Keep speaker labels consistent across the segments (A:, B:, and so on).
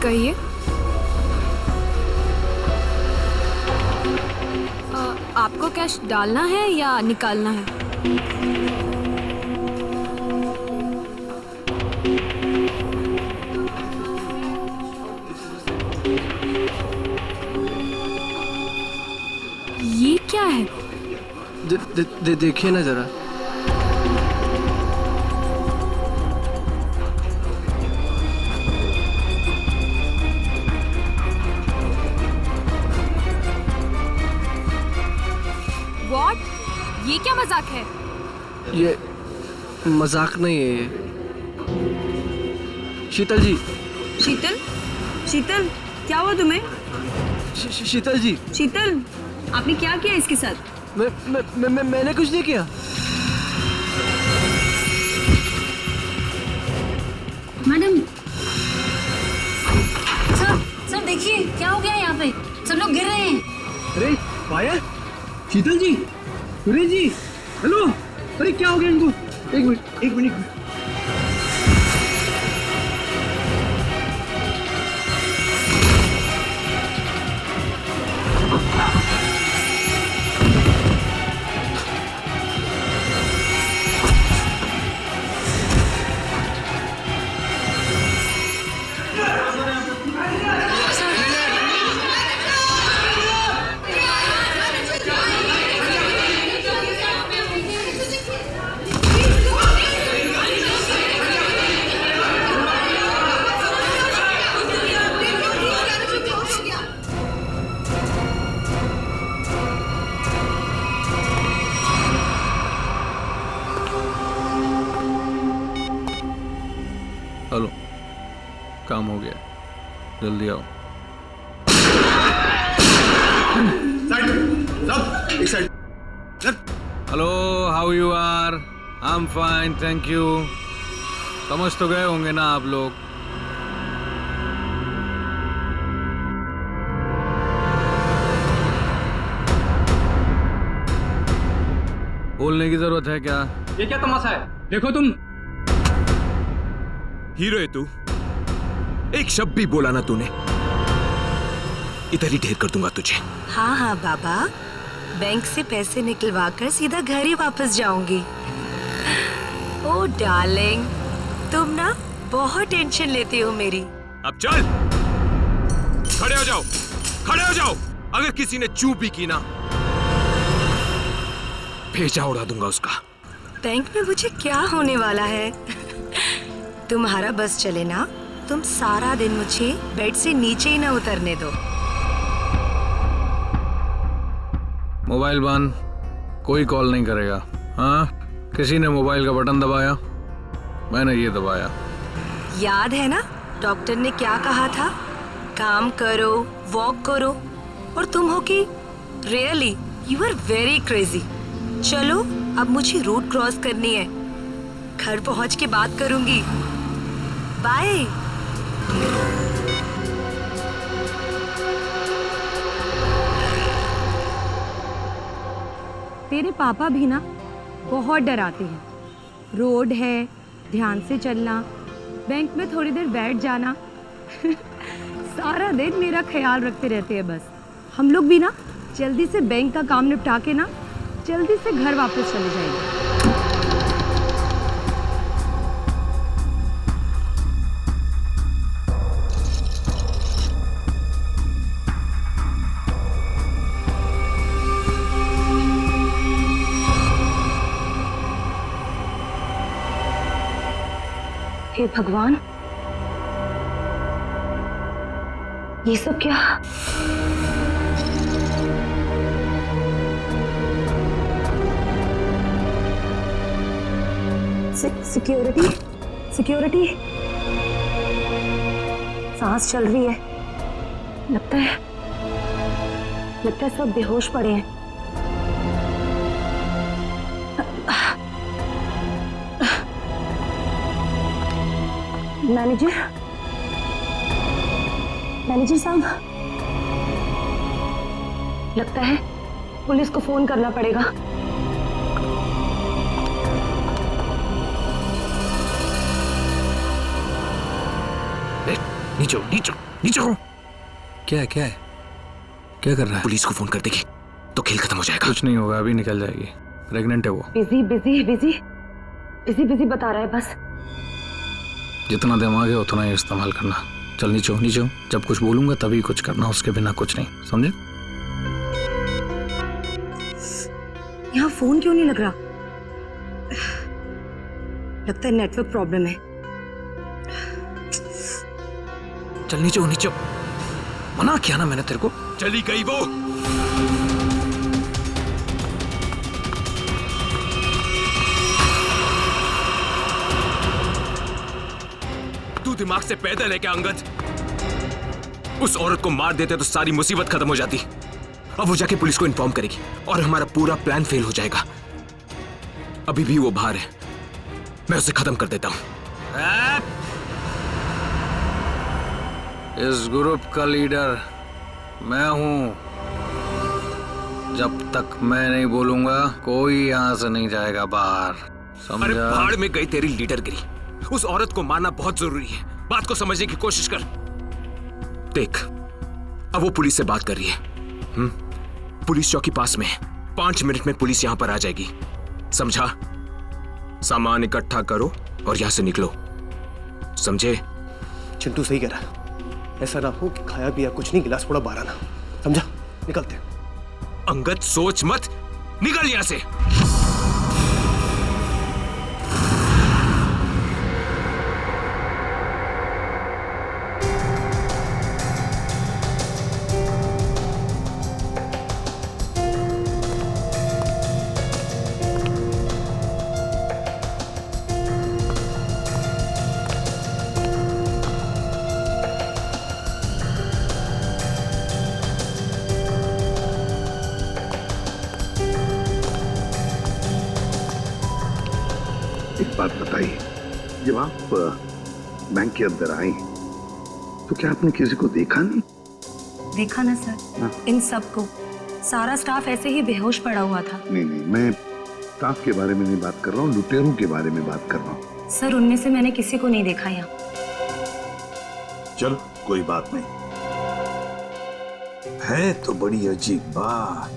A: कहिए। आपको कैश डालना है या निकालना है? ये क्या है?
B: देखिए ना जरा।
A: What? ये क्या मजाक है?
B: ये मजाक नहीं है ये। शीतल जी।
C: शीतल? शीतल, क्या हुआ तुम्हें?
B: शीतल जी।
C: शीतल, आपने क्या किया इसके साथ?
B: मैंने कुछ नहीं किया।
D: मैडम, सर देखिए क्या हो गया यहाँ पे, सब लोग गिर रहे हैं।
B: अरे पायल, शीतल जी, सुरेश जी, हेलो। अरे क्या हो गया इनको? एक मिनट।
E: हेलो, काम हो गया, जल्दी आओ। Hello, how you are? I am fine, thank you. समझ तो गए होंगे ना आप लोग। बोलने की जरूरत है क्या?
F: ये क्या तमाशा है? देखो तुम
G: हीरो है तू। एक शब्द भी बोला ना तूने, इधर ही ढेर कर दूंगा तुझे।
H: हाँ हाँ बाबा, बैंक से पैसे निकलवा कर सीधा घर ही वापस जाऊंगी। ओ डार्लिंग, तुम ना बहुत टेंशन लेती हो मेरी।
G: अब चल, खड़े हो जाओ, खड़े हो जाओ। अगर किसी ने चूप भी की ना, भेजा उड़ा दूंगा उसका।
H: बैंक में मुझे क्या होने वाला है? तुम्हारा बस चले ना, तुम सारा दिन मुझे बेड से नीचे ही ना उतरने दो।
E: मोबाइल बंद, कोई कॉल नहीं करेगा। हाँ, किसी ने मोबाइल का बटन दबाया? मैंने ये दबाया।
H: याद है ना डॉक्टर ने क्या कहा था? काम करो, वॉक करो। और तुम हो कि really you are very crazy. चलो अब मुझे रोड क्रॉस करनी है, घर पहुंच के बात करूंगी। बाय।
C: तेरे पापा भी ना बहुत डराते हैं। रोड है, ध्यान से चलना, बैंक में थोड़ी देर बैठ जाना। सारा दिन मेरा ख्याल रखते रहते हैं बस। हम लोग भी ना जल्दी से बैंक का काम निपटा के ना जल्दी से घर वापस चले जाएंगे। हे भगवान, ये सब क्या? Security, security. सांस चल रही है। लगता है सब बेहोश पड़े हैं। मैनेजर साहब, लगता है पुलिस को फोन करना पड़ेगा।
G: नीचे नीचे नीचे हो।
E: क्या है क्या है, क्या कर रहा है?
G: पुलिस को फोन कर देगी तो खेल खत्म हो जाएगा।
E: कुछ नहीं होगा, अभी निकल जाएगी। प्रेग्नेंट है वो।
C: Busy busy busy busy busy बता रहा है बस।
E: जितना दिमाग है उतना ही इस्तेमाल करना। चल नीचे हो, नीचे हो। जब कुछ बोलूंगा तभी कुछ करना, उसके बिना कुछ नहीं, समझे?
C: यहाँ फोन क्यों नहीं लग रहा? लगता है नेटवर्क प्रॉब्लम है।
E: चल नीचे हो, नीचे हो। मना किया ना मैंने तेरे को।
G: चली गई वो। तू दिमाग से पैदल है क्या अंगद? उस औरत को मार देते तो सारी मुसीबत खत्म हो जाती। अब वो जाके पुलिस को इन्फॉर्म करेगी और हमारा पूरा प्लान फेल हो जाएगा। अभी भी वो बाहर है, मैं उसे खत्म कर देता हूं।
E: इस ग्रुप का लीडर मैं हूं। जब तक मैं नहीं बोलूंगा कोई यहां से नहीं जाएगा बाहर,
G: अरे
E: समझा?
G: भाड़ में गई तेरी लीडरगिरी। उस औरत को मारना बहुत जरूरी है। बात को समझने की कोशिश कर। देख, अब वो पुलिस से बात कर रही है। पुलिस चौकी पास में है। 5 मिनट में पुलिस यहां पर आ जाएगी, समझा? सामान इकट्ठा करो और यहां से निकलो, समझे?
B: चिंटू सही कह रहा है, ऐसा ना हो कि खाया पिया कुछ नहीं, गिलास थोड़ा बारह ना। समझा? निकलते हैं।
G: अंगद सोच मत, निकल यहां से।
I: एक बात बताइए, जब आप बैंक के अंदर आई तो क्या आपने किसी को देखा नहीं?
C: देखा ना सर, इन सबको। सारा स्टाफ ऐसे ही बेहोश पड़ा हुआ था।
I: नहीं नहीं, मैं स्टाफ के बारे में नहीं बात कर रहा हूँ, लुटेरों के बारे में बात कर रहा हूँ।
C: सर उनमें से मैंने किसी को नहीं देखा यहाँ।
I: चलो कोई बात नहीं, है तो बड़ी अजीब बात।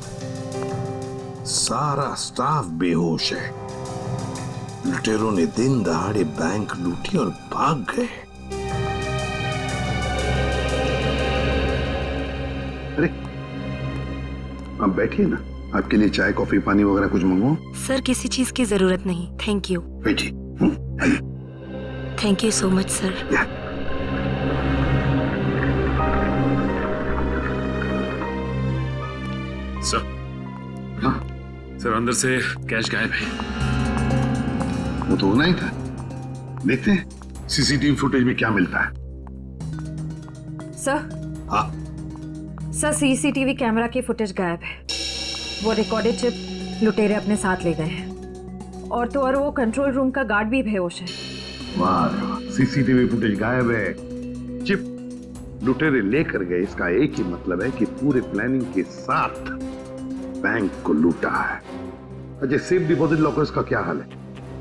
I: सारा स्टाफ बेहोश है। लुटेरों ने दिन दहाड़े बैंक लूटी और भाग गए। अरे आप बैठिए ना, आपके लिए चाय कॉफी पानी वगैरह कुछ मंगवाऊं?
C: सर किसी चीज की जरूरत नहीं, थैंक यू।
I: बैठिए।
C: Thank you so much sir.
J: Sir,
I: हाँ
J: सर अंदर से कैश गायब है।
I: वो तो होना ही था। देखते हैं सीसीटीवी फुटेज में क्या मिलता है।
K: सर,
I: हाँ
K: सर सीसीटीवी कैमरा की फुटेज गायब है। वो रिकॉर्डेड चिप लुटेरे अपने साथ ले गए हैं और तो और वो कंट्रोल रूम का गार्ड भी बेहोश है।
I: वाह रे वाह, सीसीटीवी फुटेज गायब है, चिप लुटेरे लेकर गए। इसका एक ही मतलब है कि पूरे प्लानिंग के साथ बैंक को लूटा है। अच्छा, सेफ डिपॉजिट लॉकर्स का क्या हाल है?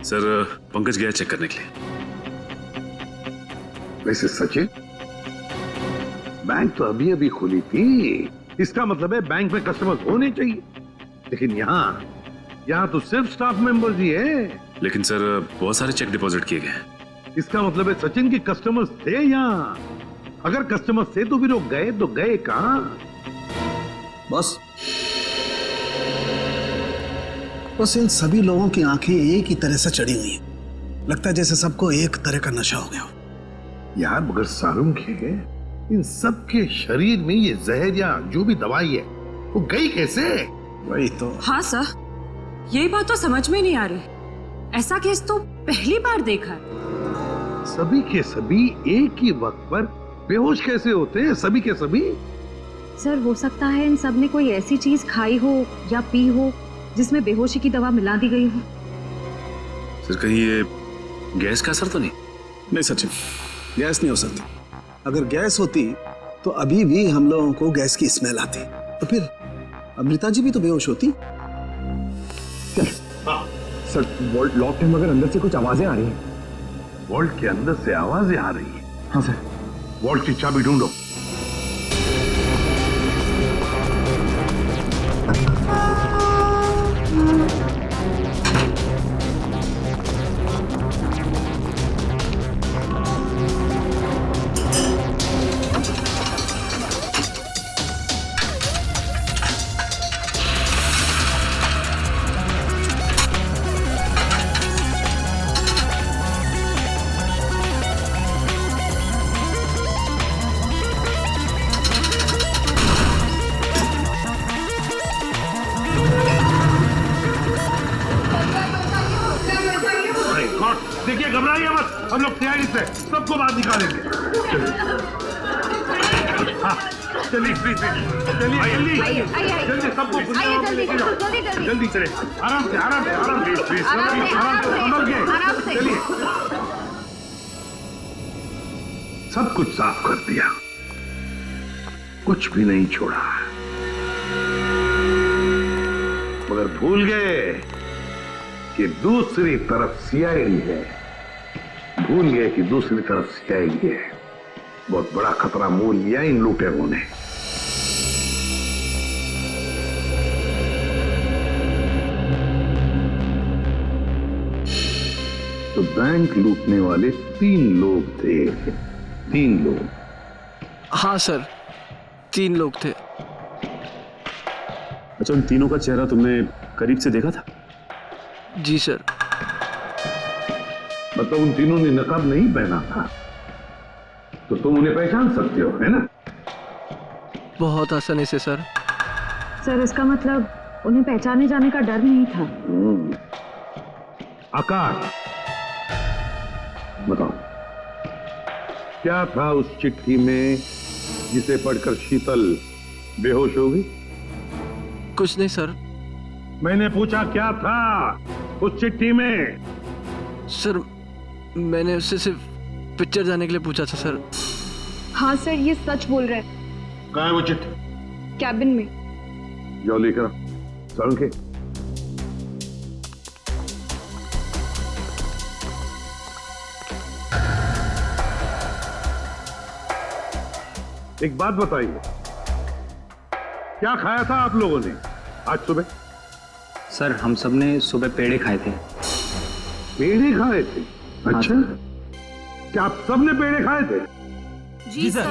J: सर पंकज गया चेक करने के लिए।
I: वैसे सचिन, बैंक तो अभी अभी खुली थी, इसका मतलब है बैंक में कस्टमर्स होने चाहिए, लेकिन यहाँ तो सिर्फ स्टाफ मेंबर्स ही है।
J: लेकिन सर बहुत सारे चेक डिपॉजिट किए गए हैं।
I: इसका मतलब है सचिन के कस्टमर्स थे यहाँ। अगर कस्टमर्स थे तो भी लोग गए तो गए कहां?
L: बस इन सभी लोगों की आंखें एक ही तरह से चढ़ी हुई हैं। लगता है जैसे सबको एक तरह का नशा हो गया हो।
I: यार मगर सारुंग है, इन सब के शरीर में ये जहर या जो भी दवाई है वो गई कैसे?
L: वही तो।
A: हाँ सर, यही बात तो समझ में नहीं आ रही। ऐसा केस तो पहली बार देखा है।
I: सभी के सभी एक ही वक्त पर बेहोश कैसे होते हैं? सभी के सभी।
C: सर हो सकता है इन सब ने कोई ऐसी चीज खाई हो या पी हो जिसमें बेहोशी की दवा मिला दी गई हो।
J: सर कहीं ये गैस का असर तो नहीं?
L: नहीं सचिन, गैस नहीं हो सकती। अगर गैस होती तो अभी भी हम लोगों को गैस की स्मेल आती, तो फिर अमृता जी भी तो बेहोश होती।
B: सर वॉल्ट लॉक है मगर अंदर से कुछ आवाजें आ रही हैं।
I: वॉल्ट के अंदर से आवाजें आ रही है?
B: हाँ सर।
I: वॉल्ट की चाबी ढूंढो। चलिए प्लीज चलिए जल्दी जल्दी सबको जल्दी चले आराम से आराम से आराम से प्लीज आराम से संभल के चलिए सब कुछ साफ कर दिया कुछ भी नहीं छोड़ा मगर भूल गए कि दूसरी तरफ सीआईडी है भूल गए कि दूसरी तरफ सीआईडी है बहुत बड़ा खतरा मोल लिया इन लुटेरों ने तो बैंक लूटने वाले 3 लोग थे 3 लोग
B: हाँ सर 3 लोग थे।
J: अच्छा उन तीनों का चेहरा तुमने करीब से देखा था?
B: जी सर।
I: मतलब उन तीनों ने नकाब नहीं पहना था तो तुम उन्हें पहचान सकते हो है ना?
B: बहुत आसानी से सर।
K: सर इसका मतलब उन्हें पहचाने जाने का डर नहीं था।
I: आकाश बताओ क्या था उस चिट्ठी में जिसे पढ़कर शीतल बेहोश हो गई?
B: कुछ नहीं सर।
I: मैंने पूछा क्या था उस चिट्ठी में?
B: सर मैंने उससे सिर्फ पिक्चर जाने के लिए पूछा था सर।
C: हाँ सर ये सच बोल रहे हैं।
I: कहाँ है वो चिट्ठी?
C: कैबिन में।
I: जाओ लेकर सड़न के। एक बात बताइए क्या खाया था आप लोगों ने आज सुबह?
F: सर हम सब ने सुबह पेड़े खाए थे।
I: पेड़े खाए थे? अच्छा क्या आप सब ने पेड़े खाए थे?
D: जी सर।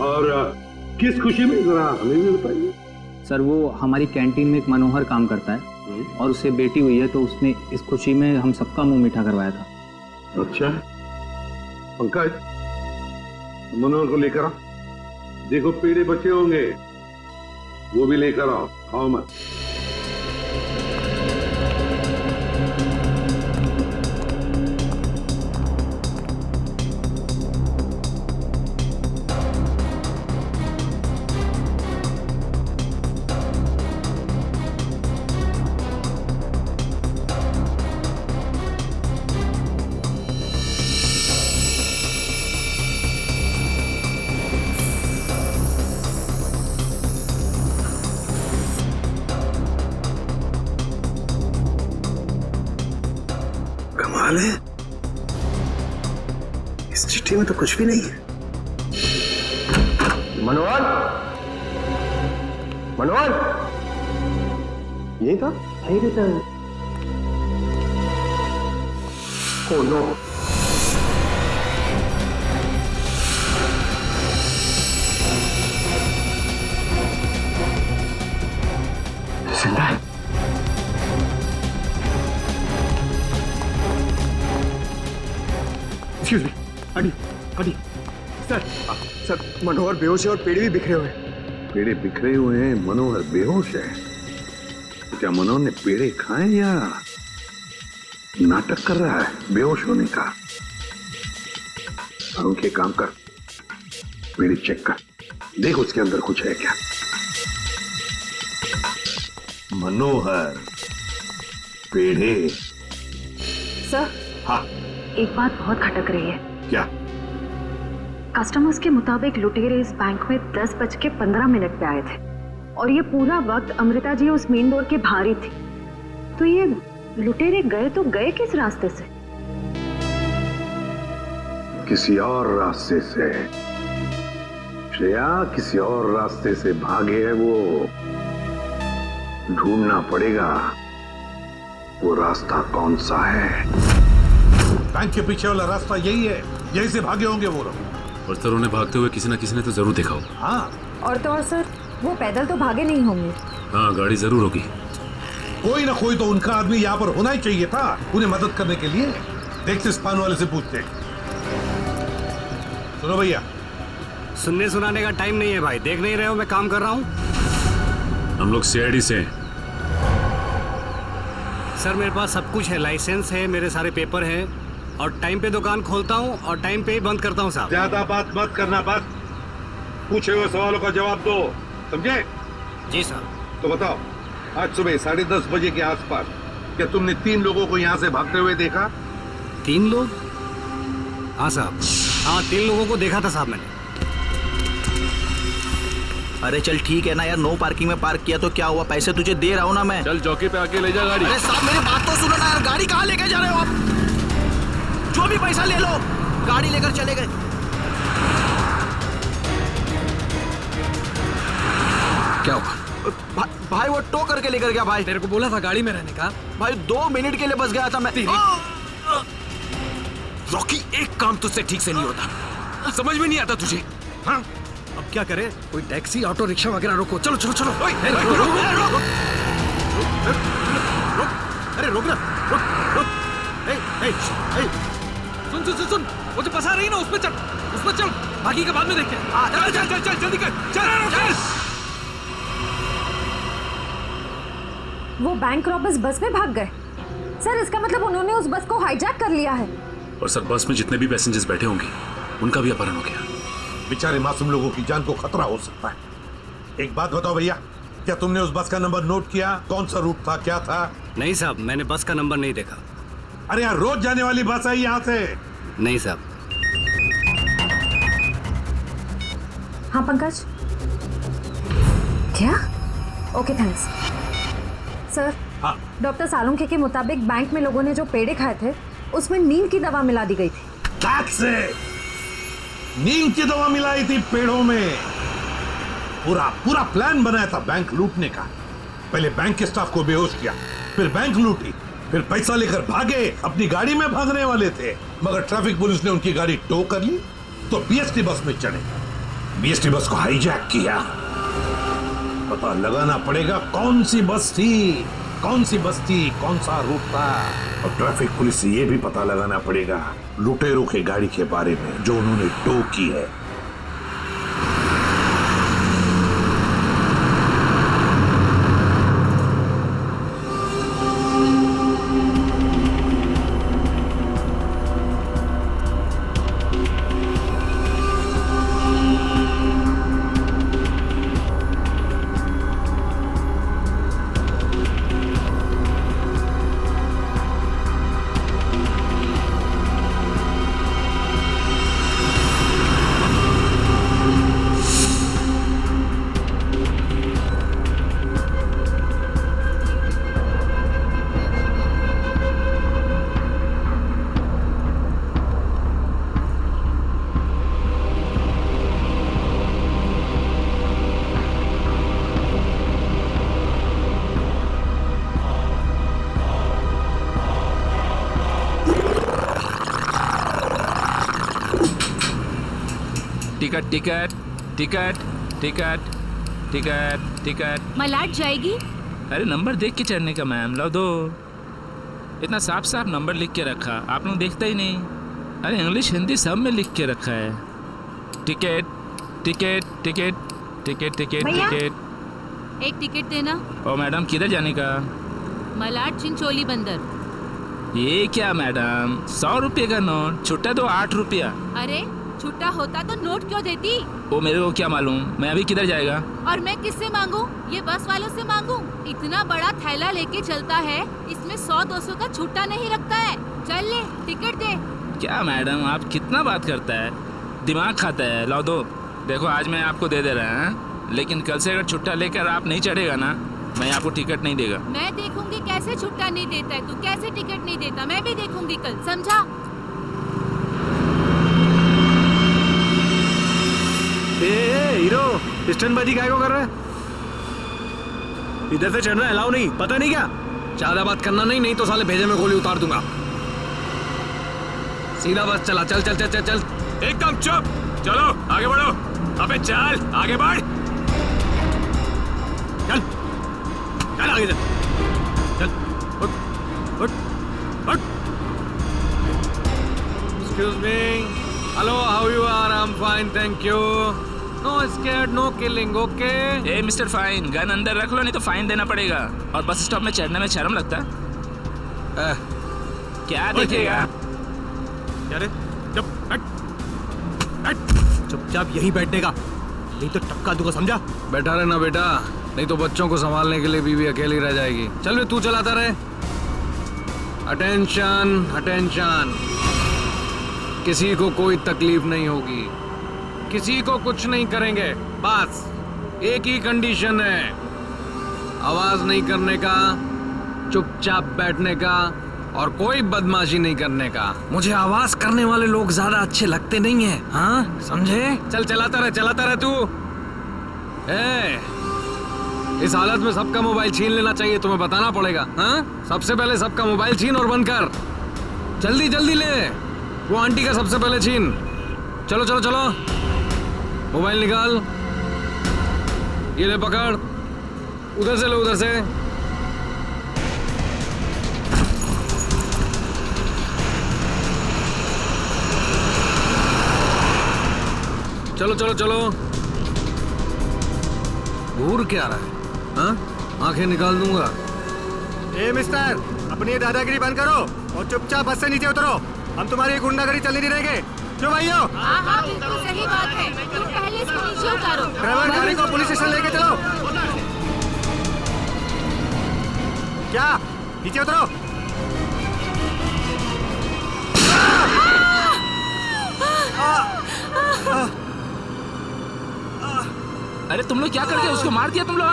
I: और किस खुशी में जरा हमें भी बताइए।
F: सर वो हमारी कैंटीन में एक मनोहर काम करता है और उसे बेटी हुई है तो उसने इस खुशी में हम सबका मुंह मीठा करवाया था।
I: अच्छा पंकज मनोहर को लेकर आओ देखो पेड़े बचे होंगे वो भी लेकर आओ खाओ मत।
L: कमाल है इस चिट्ठी में तो कुछ भी नहीं है।
B: मनोहर मनोहर यही था? यही रहता है। Oh no. जिंदा है।
L: एक्सक्यूज मी अडी सर मनोहर बेहोश है और पेड़े भी बिखरे हुए हैं।
I: पेड़े बिखरे हुए हैं मनोहर बेहोश है तो क्या मनोहर ने पेड़े खाए या नाटक कर रहा है बेहोश होने का? और उनके काम कर पेड़े चेक कर देख उसके अंदर कुछ है क्या? मनोहर पेड़े।
K: सर
I: हाँ
K: एक बात बहुत खटक रही है।
I: क्या?
K: कस्टमर्स के मुताबिक लुटेरे इस बैंक में 10:15 पे आए थे और ये पूरा वक्त अमृता जी उस मेन डोर के बाहर ही थी। तो ये लुटेरे गए तो गए किस रास्ते से?
I: किसी और रास्ते से श्रेया, किसी और रास्ते से भागे है वो। ढूंढना पड़ेगा वो रास्ता कौन सा है।
M: बैंक के पीछे वाला रास्ता यही है, यही से भागे होंगे वो लोग।
J: और सर उन्हें भागते हुए किसी न किसी ने तो जरूर देखा होगा।
M: हाँ
K: और तो और सर वो पैदल तो भागे नहीं होंगे।
J: हाँ गाड़ी जरूर होगी।
M: कोई ना कोई तो उनका आदमी यहाँ पर होना ही चाहिए था उन्हें मदद करने के लिए। देखते स्पान वाले से पूछते। सुनो भैया,
F: सुनने सुनाने का टाइम नहीं है भाई। देख नहीं रहे हो मैं काम कर रहा हूँ।
J: हम लोग सीआईडी से हैं।
F: सर मेरे पास सब कुछ है, लाइसेंस है, मेरे सारे पेपर हैं।
B: और टाइम पे दुकान खोलता हूँ और टाइम पे ही बंद करता हूँ साहब।
M: ज्यादा बात मत करना, बस पूछे हुए सवालों का जवाब दो, समझे?
B: जी साहब।
M: तो बताओ, आज सुबह 10:30 बजे के आसपास क्या तुमने 3 लोगों को यहाँ से भागते हुए देखा?
B: 3 लोग? हाँ साहब, हाँ 3 लोगों को देखा था साहब मैंने।
N: अरे चल ठीक है ना यार, नो पार्किंग में पार्क किया तो क्या हुआ, पैसे तुझे दे रहा हूँ ना मैं।
E: चल चौकी पे आके ले जा गाड़ी।
N: अरे साहब मेरी बात तो सुनो ना यार, गाड़ी कहाँ लेके जा रहे हो आप? जो भी पैसा ले लो, गाड़ी लेकर चले गए।
E: क्या हुआ?
N: भाई वो टो करके लेकर गया भाई।
E: तेरे को बोला था गाड़ी में रहने का।
N: भाई 2 मिनट के लिए बस गया था मैं।
G: रॉकी, एक काम तुझसे ठीक से नहीं होता, समझ में नहीं आता तुझे? हाँ,
B: अब क्या करे?
E: कोई टैक्सी ऑटो रिक्शा वगैरह रोको। चलो चलो चलो।
B: अरे रोक ना, रुक।
E: सुन सुन सुन सुन, वो जो बस आ रही है ना, उसमें चल, उसमें चल, बाकी का बाद में देखते हैं। चल चल चल चल, जल्दी कर, चल।
K: वो बैंक रॉबर्स बस में भाग गए सर। इसका मतलब उन्होंने उस बस को हाईजैक कर लिया है।
J: और सर बस में जितने भी पैसेंजर्स बैठे होंगे उनका भी अपहरण हो गया।
M: बेचारे मासूम लोगों की जान को खतरा हो सकता है। एक बात बताओ भैया, क्या तुमने उस बस का नंबर नोट किया? कौन सा रूट था, क्या था?
B: नहीं साहब, मैंने बस का नंबर नहीं देखा।
M: अरे यार, रोज जाने वाली बस है यहाँ से।
B: नहीं साहब।
K: हाँ पंकज। क्या? Okay thanks sir.
M: हाँ।
K: डॉक्टर सालुंखे के मुताबिक बैंक में लोगों ने जो पेड़े खाए थे उसमें नींद की दवा मिला दी गई थी।
M: नींद की दवा मिलाई थी पेड़ों में। पूरा प्लान बनाया था बैंक लूटने का। पहले बैंक के स्टाफ को बेहोश किया, फिर बैंक लूटी, फिर पैसा लेकर भागे। अपनी गाड़ी में भागने वाले थे, मगर ट्रैफिक पुलिस ने उनकी गाड़ी टो कर ली तो बीएसटी बस में चढ़े। बीएसटी बस को हाईजैक किया। पता लगाना पड़ेगा कौन सी बस थी, कौन सा रूट था। और ट्रैफिक पुलिस से यह भी पता लगाना पड़ेगा लुटेरों के गाड़ी के बारे में जो उन्होंने टो की है।
O: Ticket ticket ticket ticket ticket ticket.
D: मलाट जाएगी?
O: अरे नंबर देख के चढ़ने का मैम, लो दो। इतना साफ साफ नंबर लिख के रखा, आप लोग देखते ही नहीं। अरे इंग्लिश हिंदी सब में लिख के रखा है। Ticket ticket ticket ticket ticket ticket.
D: एक टिकट देना।
O: ओ मैडम, किधर जाने का?
D: मलाट चिंचोली बंदर।
O: ये क्या मैडम, 100 रुपये का नोट, छुट्टा तो 8 रुपया।
D: अरे छुट्टा होता तो नोट क्यों देती?
O: वो मेरे को क्या मालूम, मैं अभी किधर जाएगा?
D: और मैं किससे मांगू? ये बस वालों से मांगू? इतना बड़ा थैला लेके चलता है, इसमें 100-200 का छुट्टा नहीं रखता है। चल ले, टिकट दे।
O: क्या मैडम, आप कितना बात करता है, दिमाग खाता है। लो दो। देखो आज मैं आपको दे दे रहा है, लेकिन कल से अगर छुट्टा लेकर आप नहीं चढ़ेगा ना, मैं आपको टिकट नहीं देगा।
D: मैं देखूंगी कैसे छुट्टा नहीं देता है, तू कैसे टिकट नहीं देता, मैं भी देखूंगी कल, समझा?
B: हीरो, स्टंटबाजी काहे को कर रहा है? इधर से चढ़ना अलाउ नहीं, पता नहीं क्या?
E: ज्यादा बात करना नहीं तो साले भेजे में गोली उतार दूंगा। सीधा बस चला, चल चल चल चल चल।
G: एकदम चुप, चलो आगे बढ़ो। अबे चल आगे बढ़,
B: चल चल आगे चल, चल उठ उठ उठ।
E: Excuse me. Hello, how you are? I'm fine, thank you. No scared, no killing, okay?
O: A mister fine, gun अंदर रख लो नहीं तो फाइन देना पड़ेगा। और बस स्टॉप में चढ़ने में शर्म लगता है? क्या देखेगा?
N: क्या रे? चुपचाप यहीं बैठने का, नहीं तो टपका दूंगा, समझा?
E: बैठा रहना बेटा, नहीं तो बच्चों को संभालने के लिए बीवी अकेली रह जाएगी। चल बे, तू चलाता रहे। अटेंशन अटेंशन, किसी को कोई तकलीफ नहीं होगी, किसी को कुछ नहीं करेंगे। बस एक ही कंडीशन है, आवाज नहीं करने का, चुपचाप बैठने का और कोई बदमाशी नहीं करने का। मुझे आवाज करने वाले लोग ज्यादा अच्छे लगते नहीं हैं, हाँ समझे? चल चलाता रहे तू। इस हालत में सबका मोबाइल छीन लेना चाहिए, तुम्हें बताना पड़ेगा। हाँ, सबसे पहले सबका मोबाइल छीन और बंद कर। जल्दी जल्दी ले, वो आंटी का सबसे पहले छीन। चलो चलो चलो, मोबाइल निकाल, ये ले पकड़, उधर से ले, उधर से। चलो चलो चलो, घूर क्या रहा है? हाँ, आंखें निकाल दूंगा।
N: ए मिस्टर, अपनी दादागिरी बंद करो और चुपचाप बस से नीचे उतरो। हम तुम्हारी गुंडागर्दी चलने नहीं देंगे, क्यों भाइयों?
D: हाँ बिल्कुल सही बात है, तुम पहले इसको नीचे उतारो।
N: ड्राइवर, गाड़ी को पुलिस स्टेशन लेके चलो। क्या? नीचे उतरो।
O: अरे तुम लोग क्या करके उसको मार दिया तुम लोग?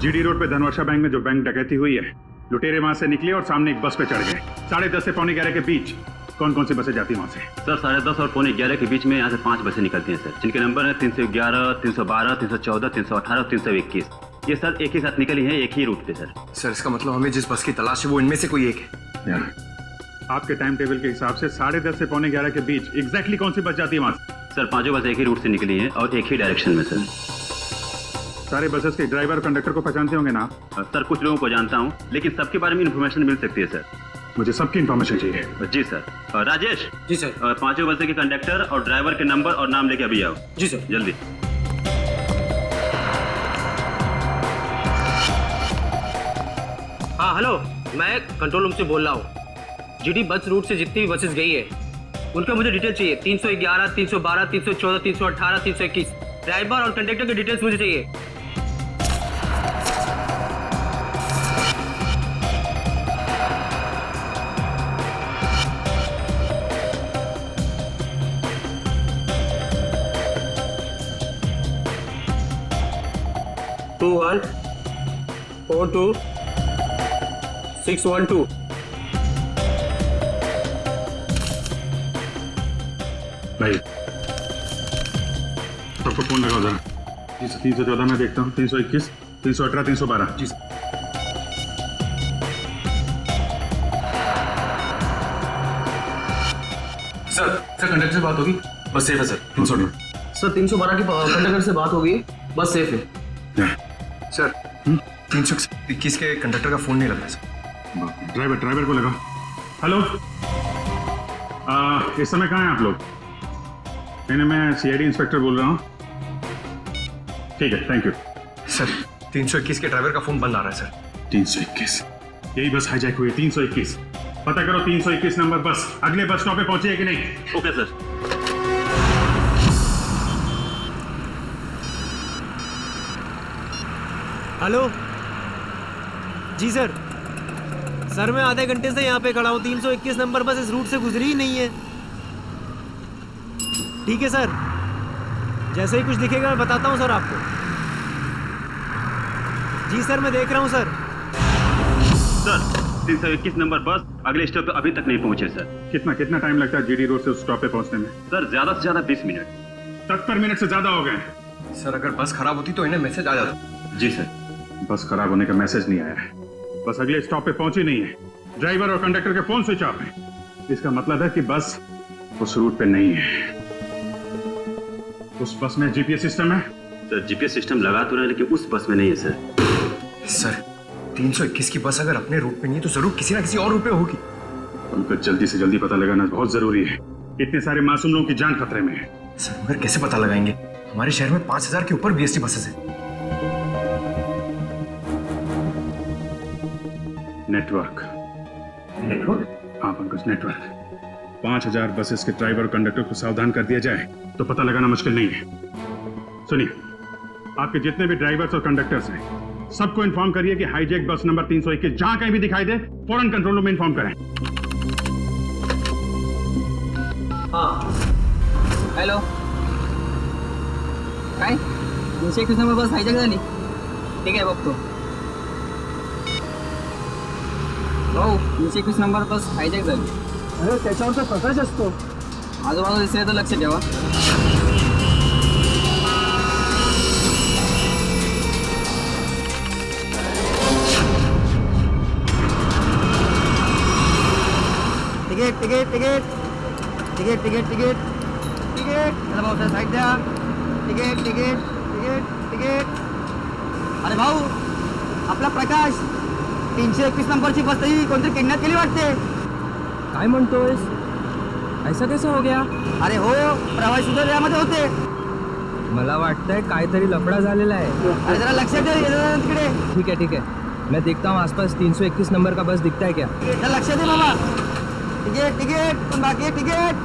P: जीडी रोड पे धनवर्षा बैंक में जो बैंक डकैती हुई है, लुटेरे वहां से निकले और सामने एक बस पे चढ़ गए। 10:30 से 11:15 के बीच कौन कौन सी बसें जाती है वहां से?
Q: सर 10:30 और 11:15 के बीच में यहाँ से 5 बसें निकलती हैं सर, जिनके नंबर है 311, 312, 314, 318 और 321। ये सर एक ही साथ निकली है, एक ही रूट पे सर।
G: सर इसका मतलब हमें जिस बस की तलाश है वो इनमें से कोई एक है।
P: आपके टाइम टेबल के हिसाब से 10:30 से 11:15 के बीच एग्जैक्टली कौन सी बस जाती है वहां से?
Q: सर 5 बसें एक ही रूट से निकली हैं और एक ही डायरेक्शन में सर।
P: सारे बसेस के ड्राइवर और कंडक्टर को पहचानते होंगे ना आप?
Q: सर कुछ लोगों को जानता हूँ, लेकिन सबके बारे में इन्फॉर्मेशन मिल सकती है सर।
P: मुझे सबकी इन्फॉर्मेशन चाहिए।
Q: जी सर। राजेश।
N: जी सर।
Q: 5 बसें के कंडक्टर और ड्राइवर के नंबर और नाम लेके अभी आओ।
N: जी सर।
Q: जल्दी।
N: हाँ हेलो, मैं कंट्रोल रूम से बोल रहा हूँ। जीडी बस रूट से जितनी भी बसेस गई है उनका मुझे डिटेल चाहिए। 311, 312, 314, 318, 321 ड्राइवर और कंडक्टर की डिटेल्स मुझे चाहिए। टू 1 4 2 6 1 2।
P: भाई सबको फोन लगाओ जरा। जी सर। 314 में देखता हूँ, 321, 318, 312। जी सर।
J: सर कंडक्टर से बात होगी, बस सेफ है सर। 318
N: सर 312 की कंडक्टर से बात होगी, बस सेफ है।
J: सर 321 के कंडक्टर का फोन नहीं लग रहा सर।
P: ड्राइवर को लगा। हेलो, इस समय कहाँ हैं आप लोग? मैं सीआईडी इंस्पेक्टर बोल रहा हूँ। ठीक है, थैंक यू
J: सर। 321 के ड्राइवर का फोन बंद आ रहा है सर।
P: 321, यही बस हाईजैक हुई। 321 पता करो, 321 नंबर बस अगले बस स्टॉप पे पहुंची है कि नहीं?
Q: Okay sir.
N: हेलो जी सर। सर मैं आधे घंटे से यहाँ पे खड़ा हूँ, 321 नंबर बस इस रूट से गुजरी ही नहीं है। ठीक है सर, जैसे ही कुछ दिखेगा मैं बताता हूँ सर आपको। जी सर, मैं देख रहा हूँ सर।
Q: सर 321 नंबर बस अगले स्टॉप पे अभी तक नहीं पहुंचे सर।
P: कितना कितना टाइम लगता है जीडी रोड से उस स्टॉप पे पहुंचने में?
Q: सर ज्यादा से ज्यादा 20 मिनट।
P: 70 मिनट से ज्यादा हो गए।
J: सर अगर बस खराब होती तो इन्हें मैसेज आ जाता।
Q: जी सर।
P: बस खराब होने का मैसेज नहीं आया है, बस अगले स्टॉप पे पहुंची नहीं है। ड्राइवर और कंडक्टर के फोन स्विच ऑफ है। इसका मतलब है कि बस उस रूट पे नहीं है। उस बस में जीपीएस सिस्टम है?
Q: सर जीपीएस सिस्टम लगा तो रहा है लेकिन उस बस में नहीं है सर।
J: सर 321 की बस अगर अपने रूट पे नहीं है तो जरूर किसी ना किसी और रूट पे होगी।
P: उनको जल्दी से जल्दी पता लगाना बहुत जरूरी है। इतने सारे मासूम लोगों की जान खतरे में है।
J: सर मगर कैसे पता लगाएंगे? हमारे शहर में 5000 के ऊपर बीएसटी बसेस हैं।
P: नेटवर्क हाँ पंकज, नेटवर्क। 5000 बसेस के ड्राइवर और कंडक्टर को सावधान कर दिया जाए तो पता लगाना मुश्किल नहीं है। सुनिए, आपके जितने भी ड्राइवर्स और कंडक्टर्स हैं सबको इन्फॉर्म करिए कि हाईजैक बस नंबर 321 जहां कहीं भी दिखाई दे फौरन कंट्रोल रूम में इन्फॉर्म करें।
R: हाँ हॅलो, काय 321 नंबर बस हायजॅक झाली? ठीक आहे बघतो. हो 321 नंबर बस हायजॅक झाली.
B: अरे त्याच्यावर तर प्रकाश असतो.
R: आजूबाजूला दिसले तर लक्ष ठेवा. Ticket ticket ticket ticket ticket ticket ticket चला भाऊ साईड द्या. Ticket ticket ticket ticket. अरे भाऊ आपला प्रकाश 321 नंबरची बस ही कोणतरी किडनॅप केली वाटते.
B: काय म्हणतोयस? ऐसा कैसा हो गया?
R: अरे हो प्रवासी सुद्धा यामध्ये होते.
B: मला वाटतंय काहीतरी लफडा झालेला आहे.
R: अरे जरा लक्षात दे तिकडे.
B: ठीक है मैं देखता हूँ आसपास 321 नंबर का बस दिखता है क्या.
R: जरा लक्षात दे मामा. तिकीट तिकीट पण बाकी आहे तिकीट.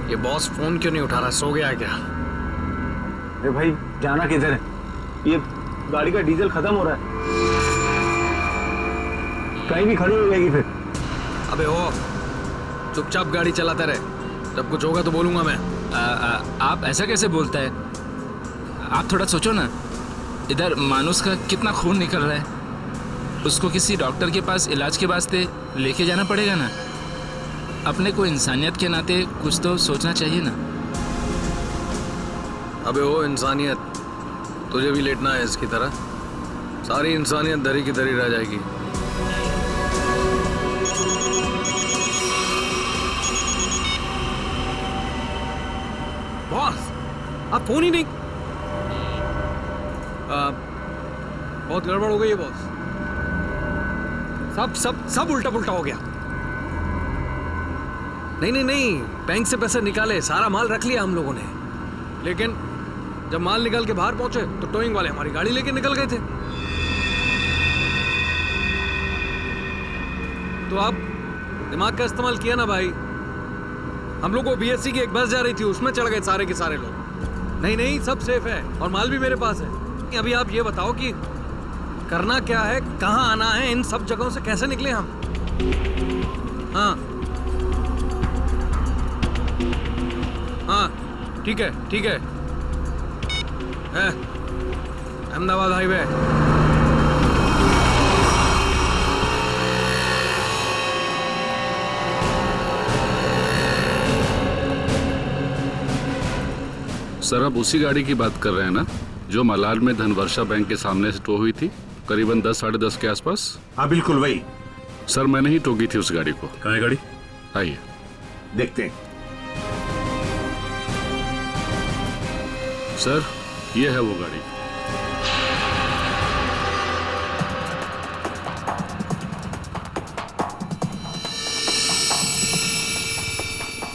E: ये बॉस फोन क्यों नहीं उठा रहा? सो गया है क्या?
L: अरे भाई जाना किधर है? ये गाड़ी का डीजल खत्म हो रहा है, कहीं भी खड़ी हो जाएगी फिर.
E: अबे हो, चुपचाप गाड़ी चलाते रहे. जब कुछ होगा तो बोलूंगा मैं.
O: आप ऐसा कैसे बोलता है? आप थोड़ा सोचो ना, इधर मानुस का कितना खून निकल रहा है. उसको किसी डॉक्टर के पास इलाज के वास्ते लेके जाना पड़ेगा ना. अपने को इंसानियत के नाते कुछ तो सोचना चाहिए ना.
E: अबे हो इंसानियत, तुझे भी लेटना है इसकी तरह. सारी इंसानियत दरी की दरी रह जाएगी. बॉस आप फोन ही नहीं. बहुत गड़बड़ हो गई है बॉस. सब सब सब उल्टा पुल्टा हो गया. नहीं, बैंक से पैसे निकाले, सारा माल रख लिया हम लोगों ने. लेकिन जब माल निकाल के बाहर पहुंचे तो टोइंग वाले हमारी गाड़ी लेके निकल गए थे. तो आप दिमाग का इस्तेमाल किया ना भाई. हम लोग को बीएससी की एक बस जा रही थी, उसमें चढ़ गए सारे के सारे लोग. नहीं सब सेफ है और माल भी मेरे पास है. अभी आप ये बताओ कि करना क्या है, कहाँ आना है, इन सब जगहों से कैसे निकले हम? हाँ ठीक है अहमदाबाद हाईवे.
S: सर आप उसी गाड़ी की बात कर रहे हैं ना जो मलाड में धनवर्षा बैंक के सामने से टो हुई थी करीबन 10 साढ़े 10 के आसपास?
M: हाँ बिल्कुल वही.
S: सर मैंने ही टोकी थी उस गाड़ी को.
M: कहाँ है गाड़ी?
S: आइए
M: देखते हैं.
S: सर ये है वो गाड़ी.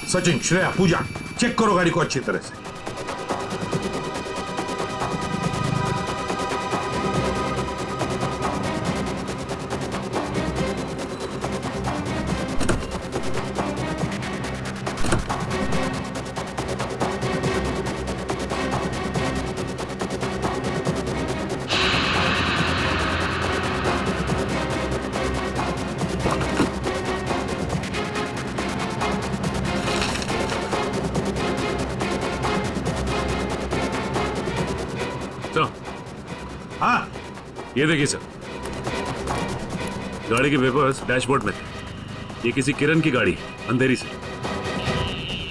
M: सचिन, श्रेया, पूजा, चेक करो गाड़ी को अच्छी तरह से.
P: ये देखिए सर, गाड़ी के पेपर्स डैशबोर्ड में थे। ये किसी किरण की गाड़ी, अंधेरी से।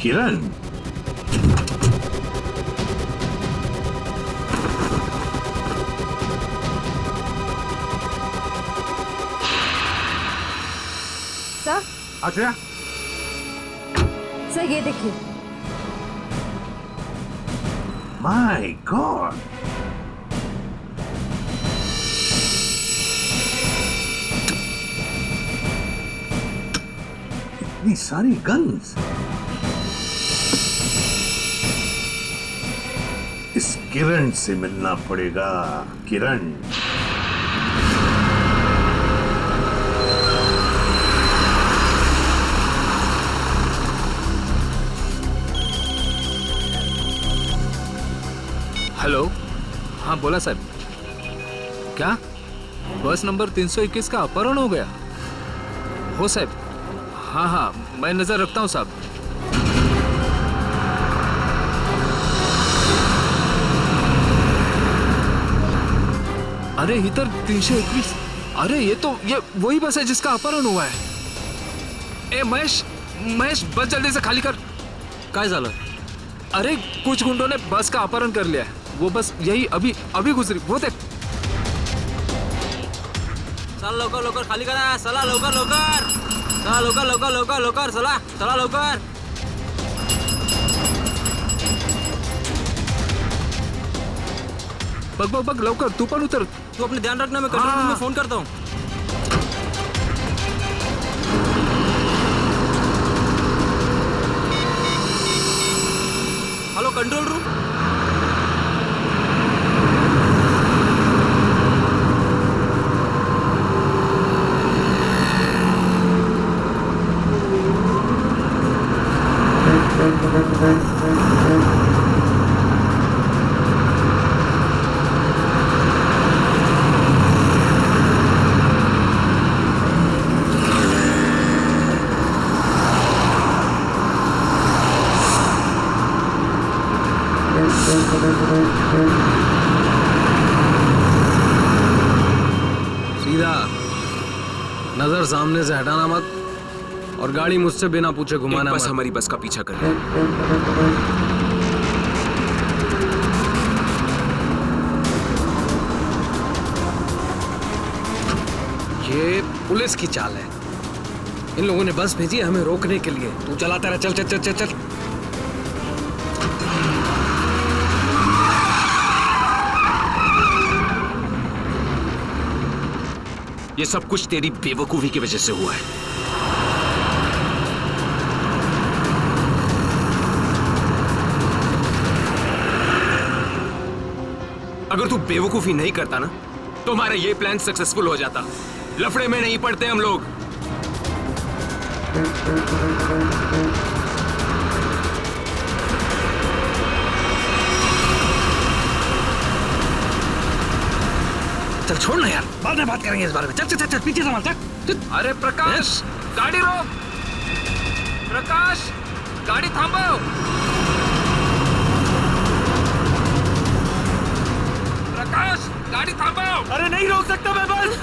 M: किरण?
C: सर
M: अच्छा,
C: सर ये देखिए।
M: माय गॉड, इतनी सारी गन्स। इस किरण से मिलना पड़ेगा। किरण,
E: हेलो, हाँ बोला साहब। क्या बस नंबर 321 का अपहरण हो गया? हो साहब, हाँ हाँ मैं नजर रखता हूँ साहब। अरे इधर 321। अरे ये वही बस है जिसका अपहरण हुआ है। ए महेश, महेश बस जल्दी से खाली कर। काय झालं? अरे कुछ गुंडों ने बस का अपहरण कर लिया है। वो बस यही अभी गुजरी। वो देख।
N: चल लवकर लवकर खाली करा, चला लवकर लवकर, चला लवकर लवकर लवकर लवकर, चला चला लवकर।
E: बग बग बग लवकर, तू पण उतर।
N: तू अपने ध्यान रखना, मैं कंट्रोल रूम में फोन करता हूँ। Hello control room.
E: सीधा नजर सामने से हटाना मत, और गाड़ी मुझसे बिना पूछे घुमाना
G: बस
E: मत।
G: हमारी बस का पीछा कर रही है।
E: ये पुलिस की चाल है। इन लोगों ने बस भेजी है हमें रोकने के लिए। तू चलाता रहा, चल चल चल चल चल।
G: ये सब कुछ तेरी बेवकूफी की वजह से हुआ है। अगर तू बेवकूफी नहीं करता ना, तो हमारा ये प्लान सक्सेसफुल हो जाता। लफड़े में नहीं पड़ते हम लोग।
E: चल छोड़ ना यार, बाद में बात करेंगे इस बारे में। चल चल चल चल, पीछे संभाल, चल। अरे प्रकाश, गाड़ी रोक। प्रकाश, गाड़ी थांबो। प्रकाश, गाड़ी थांबो।
B: अरे नहीं रोक सकता मैं बस।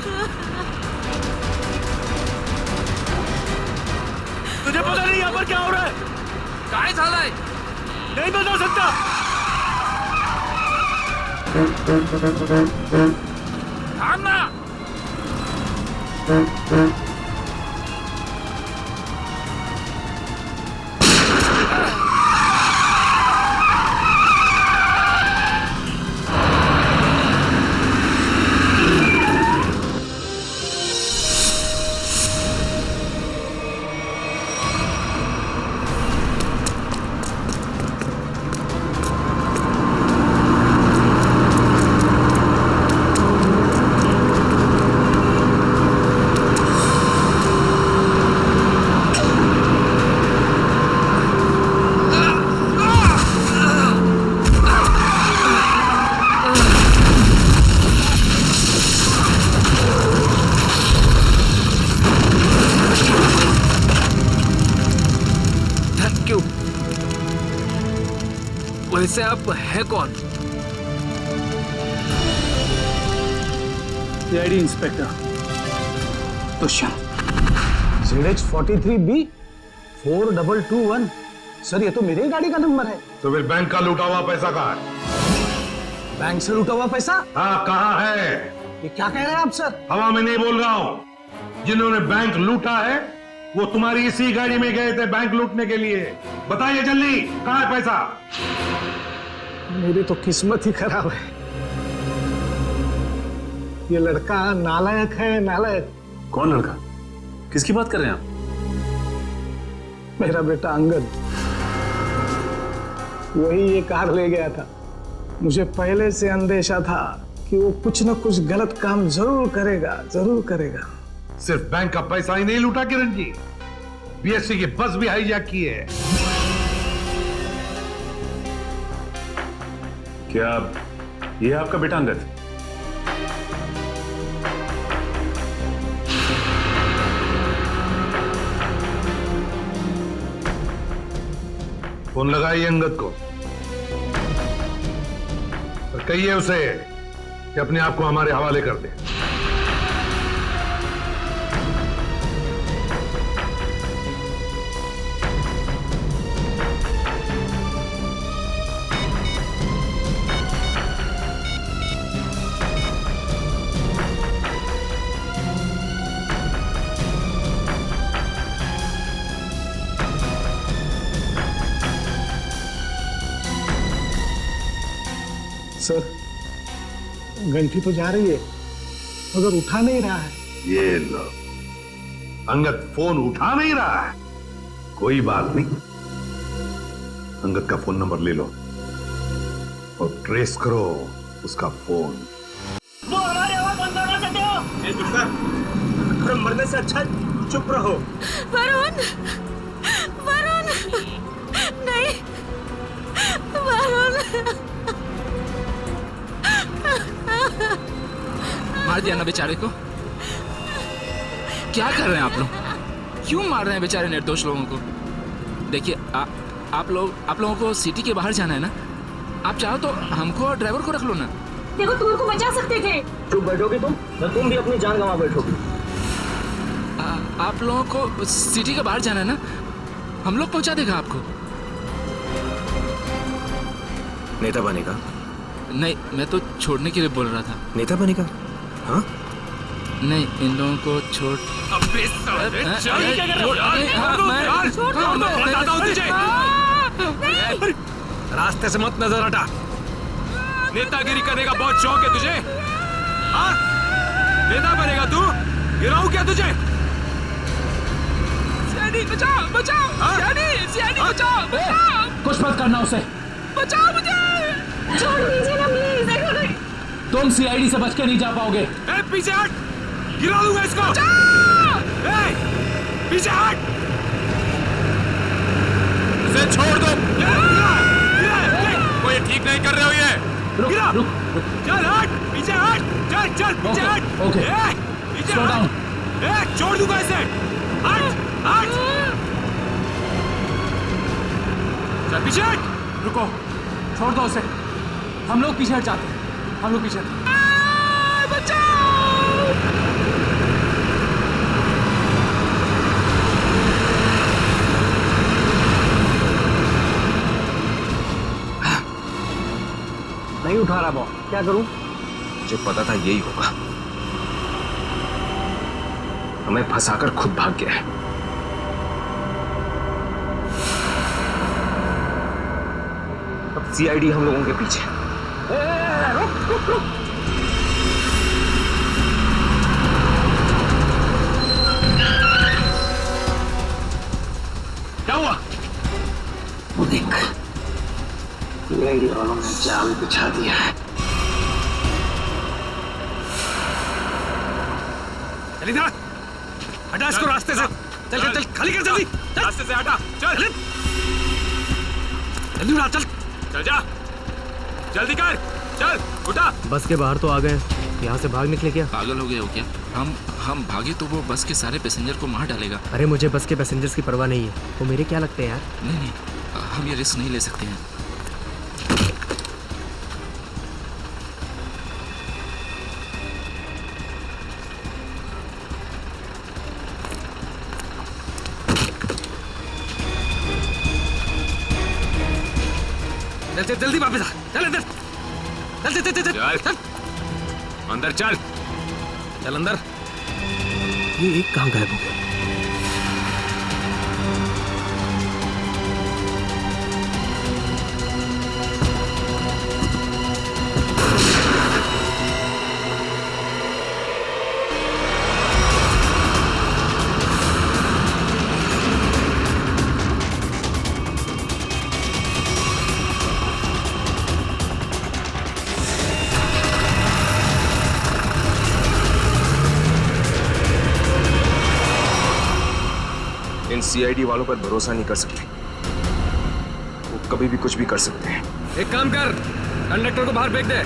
B: तुझे पता नहीं यहाँ पर क्या हो रहा है?
E: काय झालंय?
B: नहीं बता सकता।
E: थांब ना। वैसे आप है कौन?
L: CID inspector Dushyant. ZH43B 4221। Sir ये तो मेरी गाड़ी का नंबर है।
M: तो फिर बैंक का लूटा हुआ पैसा कहाँ है?
L: बैंक से लूटा हुआ पैसा?
M: हाँ, कहाँ है?
L: ये क्या कह रहे हैं आप सर?
M: हवा में नहीं बोल रहा हूँ। जिन्होंने बैंक लूटा है वो तुम्हारी इसी गाड़ी में गए थे बैंक लूटने के लिए। बताइए जल्दी, कहाँ है पैसा?
L: मेरी तो किस्मत ही खराब है। ये लड़का नालायक है, नालायक।
P: कौन लड़का? किसकी बात कर रहे हैं आप?
L: मेरा बेटा अंगद, वही ये कार ले गया था। मुझे पहले से अंदेशा था कि वो कुछ न कुछ गलत काम जरूर करेगा, जरूर करेगा।
M: सिर्फ बैंक का पैसा ही नहीं लूटा किरण जी, बीएससी की बस भी हाईजैक की है।
P: क्या ये आपका बेटा अंगद?
M: फोन लगाइए अंगद को और कहिए उसे कि अपने आप को हमारे हवाले कर दे।
L: सर घंटी तो जा रही है मगर उठा नहीं रहा है।
M: ये लो, अंगद फोन उठा नहीं रहा है। कोई बात नहीं, अंगद का फोन नंबर ले लो और ट्रेस करो उसका फोन।
B: वो हमारी आवाज बंद करना चाहते हो? मरने से अच्छा चुप रहो।
D: वरुण, वरुण, नहीं, वरुण।
O: मार दिया ना बेचारे को। क्या कर रहे हैं आप लोग? क्यों मार रहे हैं बेचारे निर्दोष लोगों को? देखिए आप लोगों को सिटी के बाहर जाना है ना, आप चाहो तो हमको और ड्राइवर को रख लो ना।
A: देखो तुम उनको बचा सकते थे।
B: चुप बैठोगे तुम भी अपनी जान गंवा बैठोगे।
O: आप लोगों को सिटी के बाहर जाना है ना, हम लोग पहुंचा देगा आपको।
G: नेता बनेगा?
O: नहीं, मैं तो छोड़ने के लिए बोल रहा था।
G: नेता बनेगा? हाँ?
O: नहीं, इन लोगों को छोड़।
G: अबे साले, चल क्या कर रहा है? रास्ते से मत नजर हटा। नेतागिरी करने का बहुत शौक है तुझे? हाँ? नेता बनेगा तू? गिराऊं क्या तुझे?
O: सीआईडी बचाओ, बचाओ, सीआईडी बचाओ, बचाओ।
B: कुछ मत करना उसे।
O: बचाओ मुझे।
A: छोड़ दीजिए ना प्लीज।
B: तुम सीआईडी से बच के नहीं जा पाओगे।
G: ए, पीछे हट, गिरा दूंगा इसको। ए, पीछे हट, इसे छोड़ दो। कोई ठीक नहीं कर रहे हो ये। गिरा, चल हट, पीछे हट, चल पीछे हट।
B: ओके,
G: पीछे हट। छोड़ दूंगा इसे। हट, हट, चल पीछे हट।
B: रुको, छोड़ दो उसे। हम लोग पीछे हट जाते हैं। हम लोग पीछे
F: नहीं उठा रहा बॉस, क्या करूं?
G: मुझे पता था यही होगा। हमें फंसाकर खुद भाग गया है। अब सीआईडी हम लोगों के पीछे। रुक।
M: क्या हुआ?
F: वो देख, सीआईडी वालों ने जाल बिछा दिया है।
G: चल इधर, हटा इसको रास्ते से। चल खाली कर जल्दी। रास्ते से हटा, चल जल्दी उड़ा, चल जा, जल्दी कर, चल उठा।
N: बस के बाहर तो आ गए, यहाँ से भाग निकले क्या?
O: पागल हो गए हो क्या? हम भागे तो वो बस के सारे पैसेंजर को मार डालेगा।
N: अरे मुझे बस के पैसेंजर्स की परवाह नहीं है, वो मेरे क्या लगते हैं यार।
O: नहीं, हम ये रिस्क नहीं ले सकते हैं।
E: चल चल जल्दी वापस आ, चल अंदर, चल चल चल चल चल अंदर चल, चल अंदर।
B: ये एक कहाँ गायब हो गया?
J: इन सीआईडी वालों पर भरोसा नहीं कर सकते, वो कभी भी कुछ भी कर सकते हैं।
E: एक काम कर, कंडक्टर को बाहर फेंक दे।